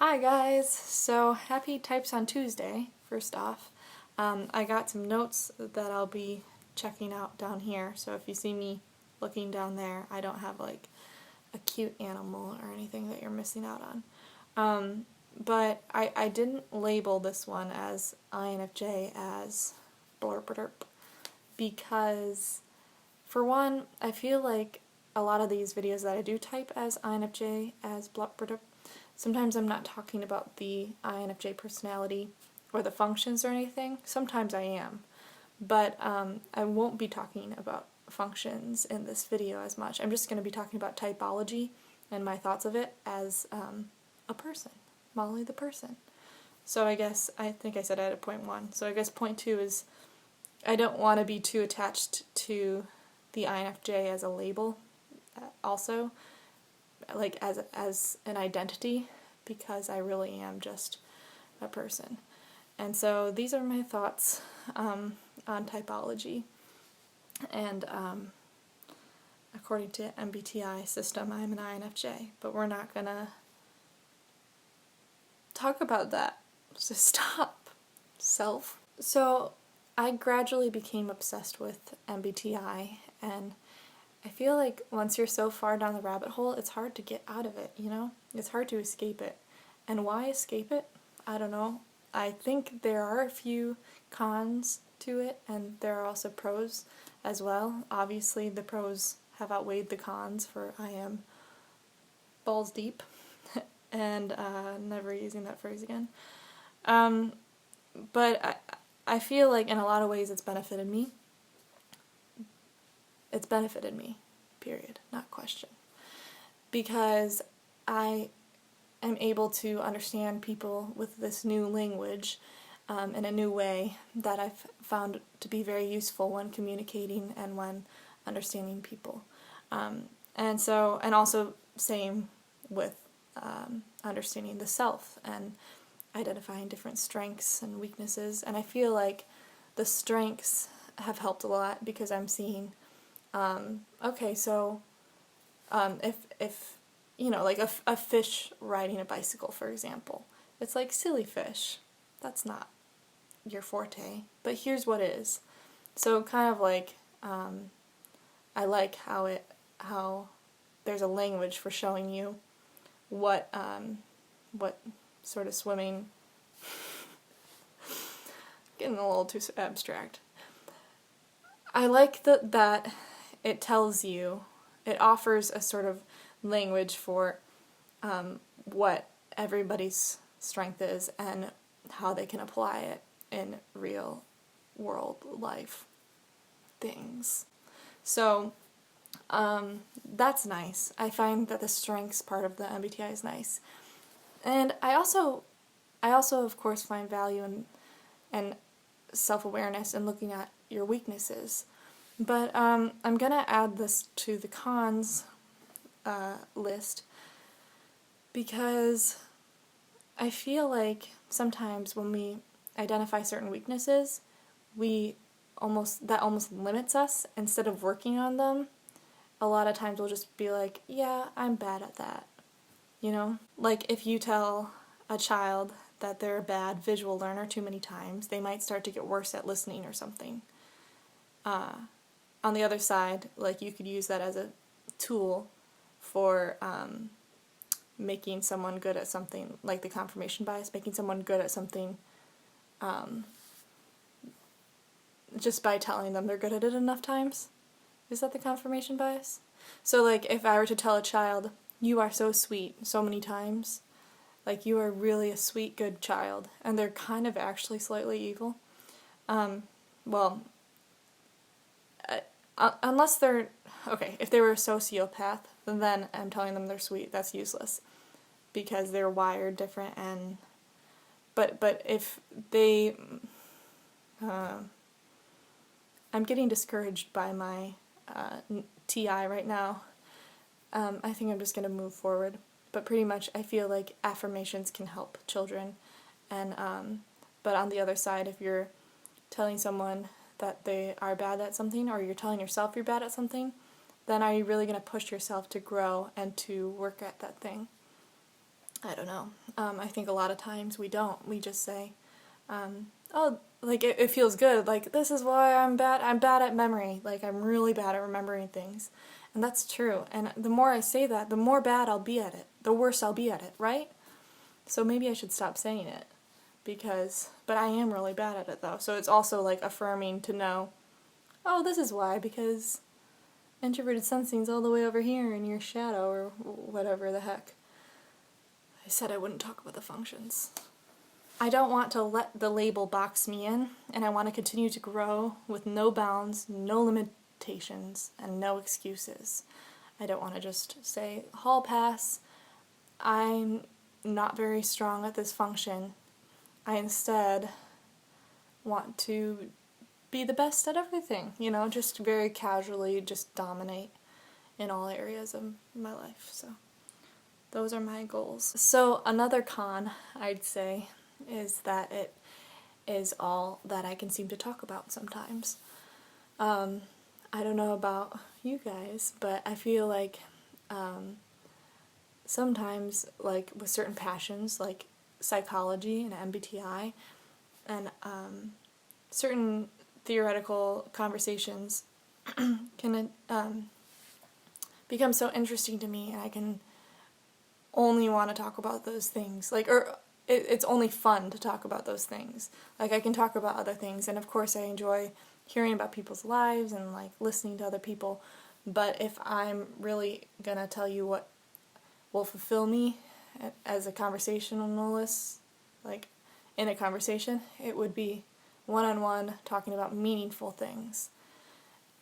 Hi guys! So happy Types on Tuesday, first off. I got some notes that I'll be checking out down here, so if you see me looking down there, I don't have like a cute animal or anything that you're missing out on. But I didn't label this one as INFJ as blurp because, for one, I feel like a lot of these videos that I do type as INFJ as blurp, sometimes I'm not talking about the INFJ personality or the functions or anything. Sometimes I am. But I won't be talking about functions in this video as much. I'm just going to be talking about typology and my thoughts of it as a person. Molly the person. So I think I said I had a point 1. So I guess point 2 is I don't want to be too attached to the INFJ as a label also, like as an identity, because I really am just a person. And so these are my thoughts on typology. And according to MBTI system, I'm an INFJ, but we're not gonna talk about that. So stop, self. So I gradually became obsessed with MBTI, and I feel like once you're so far down the rabbit hole, it's hard to get out of it, you know? It's hard to escape it. And why escape it? I don't know. I think there are a few cons to it, and there are also pros as well. Obviously, the pros have outweighed the cons, for I am balls deep, and never using that phrase again. But I feel like in a lot of ways it's benefited me. It's benefited me, period, not question. Because I am able to understand people with this new language in a new way that I've found to be very useful when communicating and when understanding people. And also same with understanding the self and identifying different strengths and weaknesses. And I feel like the strengths have helped a lot because I'm seeing if you know, like a fish riding a bicycle, for example, it's like silly fish. That's not your forte, but here's what is. So kind of like I like how there's a language for showing you what sort of swimming. Getting a little too abstract. I like that it tells you, it offers a sort of language for what everybody's strength is and how they can apply it in real world life things. So that's nice. I find that the strengths part of the MBTI is nice. And I also of course find value in self-awareness and looking at your weaknesses. But I'm gonna add this to the cons list because I feel like sometimes when we identify certain weaknesses, that almost limits us instead of working on them. A lot of times we'll just be like, yeah, I'm bad at that, you know? Like if you tell a child that they're a bad visual learner too many times, they might start to get worse at listening or something. On the other side, like you could use that as a tool for making someone good at something, like the confirmation bias, making someone good at something just by telling them they're good at it enough times. Is that the confirmation bias? So like if I were to tell a child, you are so sweet so many times, like you are really a sweet, good child, and they're kind of actually slightly evil, unless they're, if they were a sociopath, then I'm telling them they're sweet, that's useless, because they're wired different, but if they, I'm getting discouraged by my TI right now. I think I'm just going to move forward, but pretty much I feel like affirmations can help children, and but on the other side, if you're telling someone that they are bad at something, or you're telling yourself you're bad at something, then are you really going to push yourself to grow and to work at that thing? I don't know. I think a lot of times we don't. We just say, oh, like it feels good. Like, this is why I'm bad. I'm bad at memory. Like, I'm really bad at remembering things. And that's true. And the more I say that, the more bad I'll be at it. The worse I'll be at it, right? So maybe I should stop saying it. But I am really bad at it though. So it's also like affirming to know, oh, this is why, because introverted sensing's all the way over here in your shadow or whatever the heck. I said I wouldn't talk about the functions. I don't want to let the label box me in, and I want to continue to grow with no bounds, no limitations, and no excuses. I don't want to just say, hall pass, I'm not very strong at this function. I instead want to be the best at everything, just very casually just dominate in all areas of my life. So those are my goals. So another con, I'd say, is that it is all that I can seem to talk about sometimes. I don't know about you guys, but I feel like sometimes, like with certain passions, like psychology and MBTI, and certain theoretical conversations can become so interesting to me, and I can only want to talk about those things. It's only fun to talk about those things. Like, I can talk about other things, and of course I enjoy hearing about people's lives and like listening to other people, but if I'm really gonna tell you what will fulfill me as a conversationalist, like in a conversation, it would be one-on-one talking about meaningful things.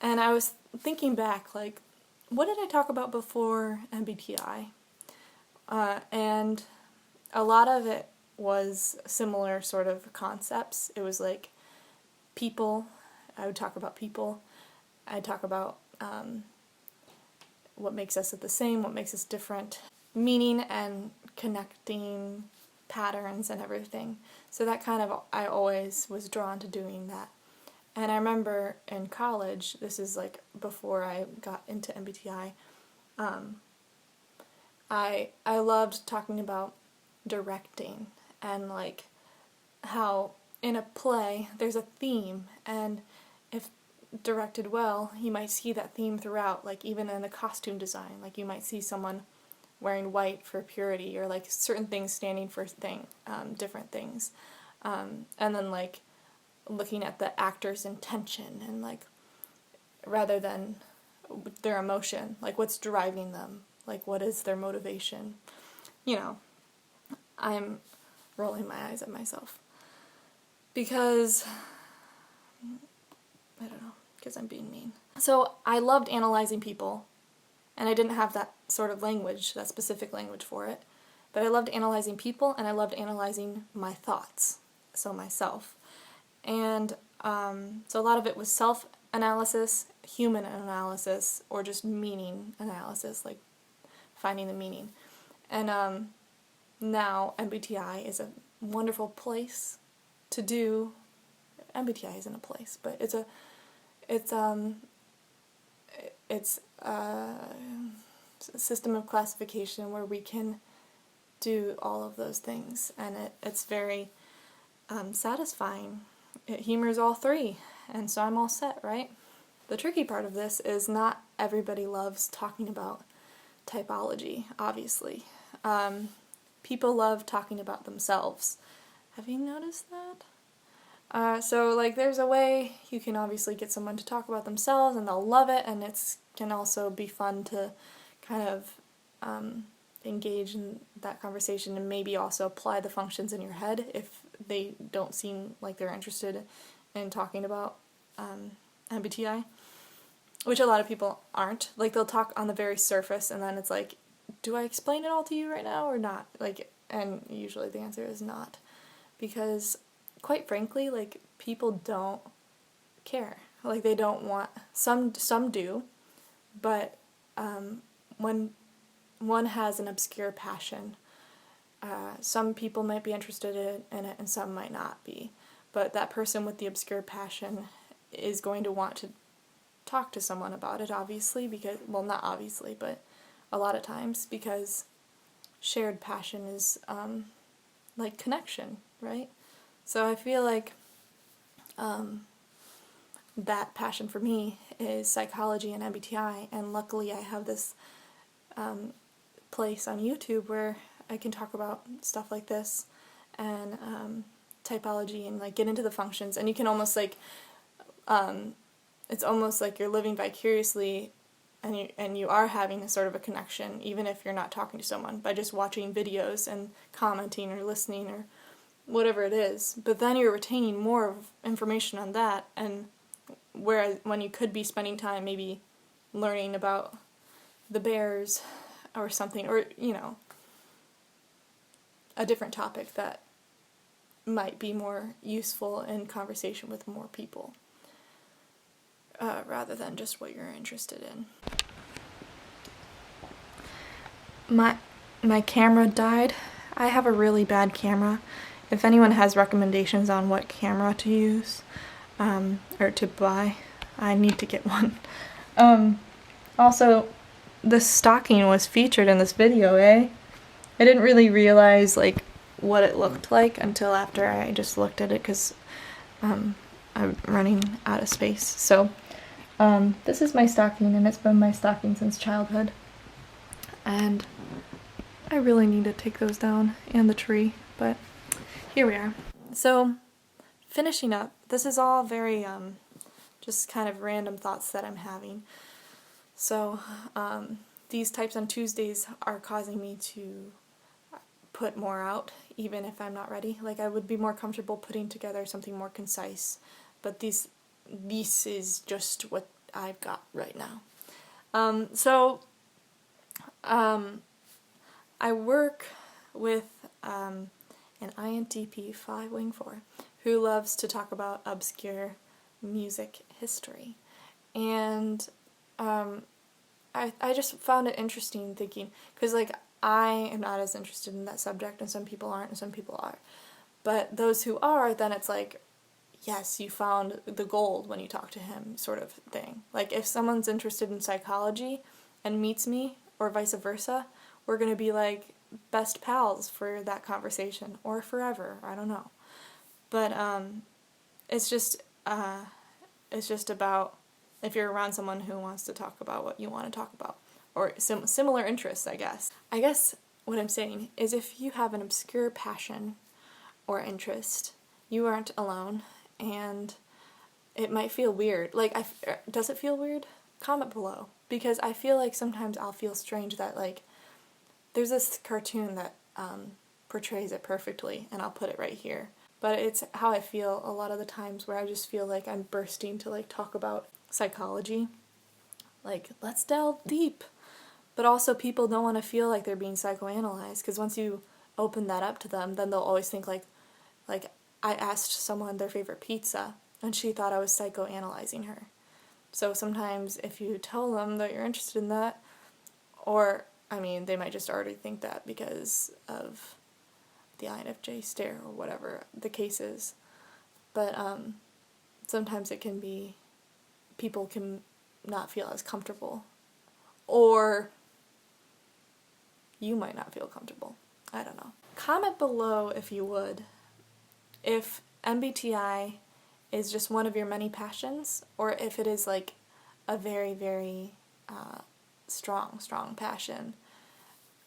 And I was thinking back, like, what did I talk about before MBTI? And a lot of it was similar sort of concepts. It was like people. I would talk about people. I'd talk about what makes us the same, what makes us different, meaning and connecting patterns and everything. So that kind of, I always was drawn to doing that. And I remember in college, this is like before I got into MBTI, I loved talking about directing and like how in a play there's a theme, and if directed well, you might see that theme throughout, like even in the costume design. Like, you might see someone wearing white for purity, or like certain things standing for different things, and then like looking at the actor's intention, and like rather than their emotion, like what's driving them, like what is their motivation. I'm rolling my eyes at myself because I don't know, because I'm being mean. So I loved analyzing people, and I didn't have that sort of language, that specific language for it, but I loved analyzing people, and I loved analyzing my thoughts, so myself. And so a lot of it was self-analysis, human analysis, or just meaning analysis, like finding the meaning. And now MBTI is a wonderful place to do. MBTI isn't a place, but it's a system of classification where we can do all of those things, and it's very satisfying. It humors all three, and so I'm all set, right? The tricky part of this is not everybody loves talking about typology, obviously. People love talking about themselves. Have you noticed that? So like there's a way you can obviously get someone to talk about themselves and they'll love it, and it can also be fun to kind of engage in that conversation and maybe also apply the functions in your head if they don't seem like they're interested in talking about MBTI, which a lot of people aren't. Like, they'll talk on the very surface, and then it's like, do I explain it all to you right now or not? Like, and usually the answer is not, because quite frankly, like, people don't care. Like, they don't want, some do, but when one has an obscure passion, some people might be interested in it and some might not be. But that person with the obscure passion is going to want to talk to someone about it, obviously, because, well, not obviously, but a lot of times, because shared passion is like connection, right? So I feel like that passion for me is psychology and MBTI, and luckily I have this place on YouTube where I can talk about stuff like this and typology and like get into the functions, and you can almost like it's almost like you're living vicariously, and you are having a sort of a connection even if you're not talking to someone by just watching videos and commenting or listening or whatever it is. But then you're retaining more of information on that, and whereas when you could be spending time maybe learning about the bears or something, or a different topic that might be more useful in conversation with more people, rather than just what you're interested in. My camera died. I have a really bad camera. If anyone has recommendations on what camera to use, or to buy, I need to get one. Also, the stocking was featured in this video, eh? I didn't really realize like what it looked like until after I just looked at it, because I'm running out of space. So this is my stocking, and it's been my stocking since childhood, and I really need to take those down, and the tree, but here we are. So finishing up, this is all very just kind of random thoughts that I'm having. So these Types on Tuesdays are causing me to put more out, even if I'm not ready. Like, I would be more comfortable putting together something more concise, but this is just what I've got right now. I work with an INTP 5 Wing 4 who loves to talk about obscure music history, and I just found it interesting thinking, because like I am not as interested in that subject, and some people aren't and some people are, but those who are, then it's like, yes, you found the gold when you talk to him, sort of thing. Like, if someone's interested in psychology and meets me, or vice versa, we're going to be like best pals for that conversation, or forever, I don't know. But it's just about if you're around someone who wants to talk about what you want to talk about, or similar interests, I guess. I guess what I'm saying is, if you have an obscure passion or interest, you aren't alone, and it might feel weird. Like, does it feel weird? Comment below, because I feel like sometimes I'll feel strange that, like, there's this cartoon that portrays it perfectly, and I'll put it right here. But it's how I feel a lot of the times, where I just feel like I'm bursting to like talk about psychology. Like, let's delve deep. But also, people don't want to feel like they're being psychoanalyzed, because once you open that up to them, then they'll always think like I asked someone their favorite pizza, and she thought I was psychoanalyzing her. So sometimes if you tell them that you're interested in that, or, I mean, they might just already think that because of the INFJ stare or whatever the case is. But sometimes it can be, people can not feel as comfortable, or you might not feel comfortable. I don't know. Comment below, if you would, if MBTI is just one of your many passions, or if it is like a very, very strong passion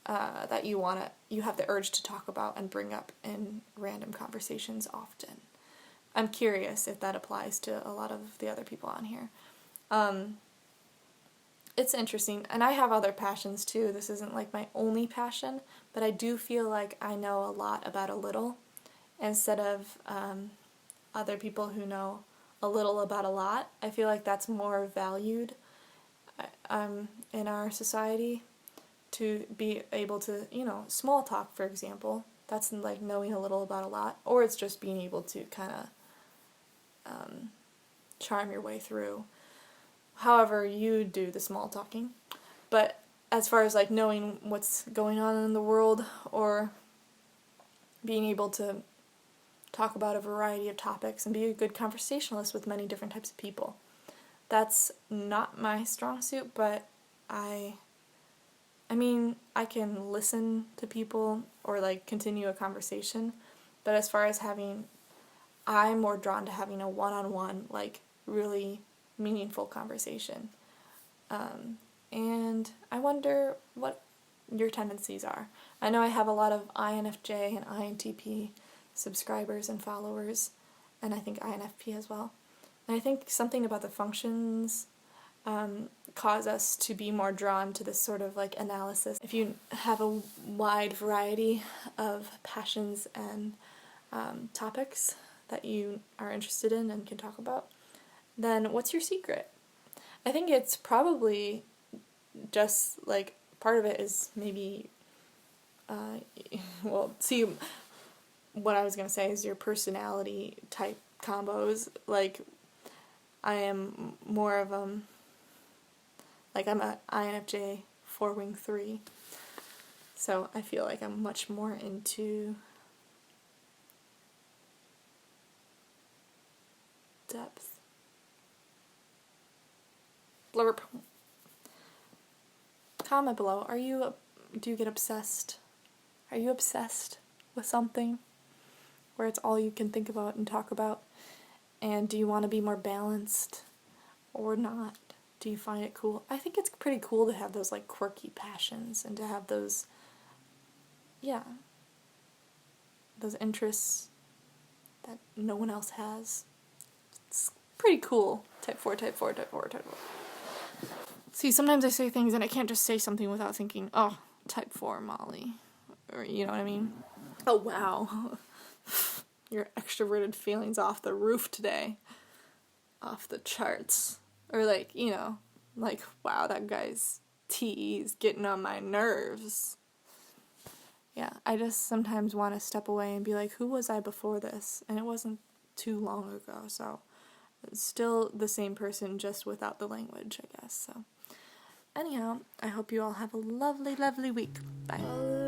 that you have the urge to talk about and bring up in random conversations often. I'm curious if that applies to a lot of the other people on here. It's interesting, and I have other passions too. This isn't like my only passion, but I do feel like I know a lot about a little, instead of other people who know a little about a lot. I feel like that's more valued in our society, to be able to, small talk, for example. That's like knowing a little about a lot, or it's just being able to kind of charm your way through. However you do the small talking. But as far as like knowing what's going on in the world, or being able to talk about a variety of topics and be a good conversationalist with many different types of people, that's not my strong suit, but I I mean, I can listen to people or like continue a conversation, but as far as I'm more drawn to having a one-on-one, like really meaningful conversation. And I wonder what your tendencies are. I know I have a lot of INFJ and INTP subscribers and followers, and I think INFP as well. And I think something about the functions cause us to be more drawn to this sort of like analysis. If you have a wide variety of passions and topics that you are interested in and can talk about, then what's your secret? I think it's probably just like part of it is maybe, well, see, what I was going to say is your personality type combos. Like, I am more of like I'm a INFJ 4-wing 3, so I feel like I'm much more into depth. Blurb. Comment below. Do you get obsessed? Are you obsessed with something where it's all you can think about and talk about? And do you want to be more balanced or not? Do you find it cool? I think it's pretty cool to have those like quirky passions and to have those, yeah, those interests that no one else has. It's pretty cool. Type 4, type 4, type 4, type 4. See, sometimes I say things and I can't just say something without thinking, oh, type 4 Molly. Or, you know what I mean? Oh, wow. Your extroverted feelings off the roof today. Off the charts. Or like, you know, like, wow, that guy's TE's getting on my nerves. Yeah, I just sometimes want to step away and be like, who was I before this? And it wasn't too long ago, so it's still the same person, just without the language, I guess. So anyhow, I hope you all have a lovely, lovely week. Bye.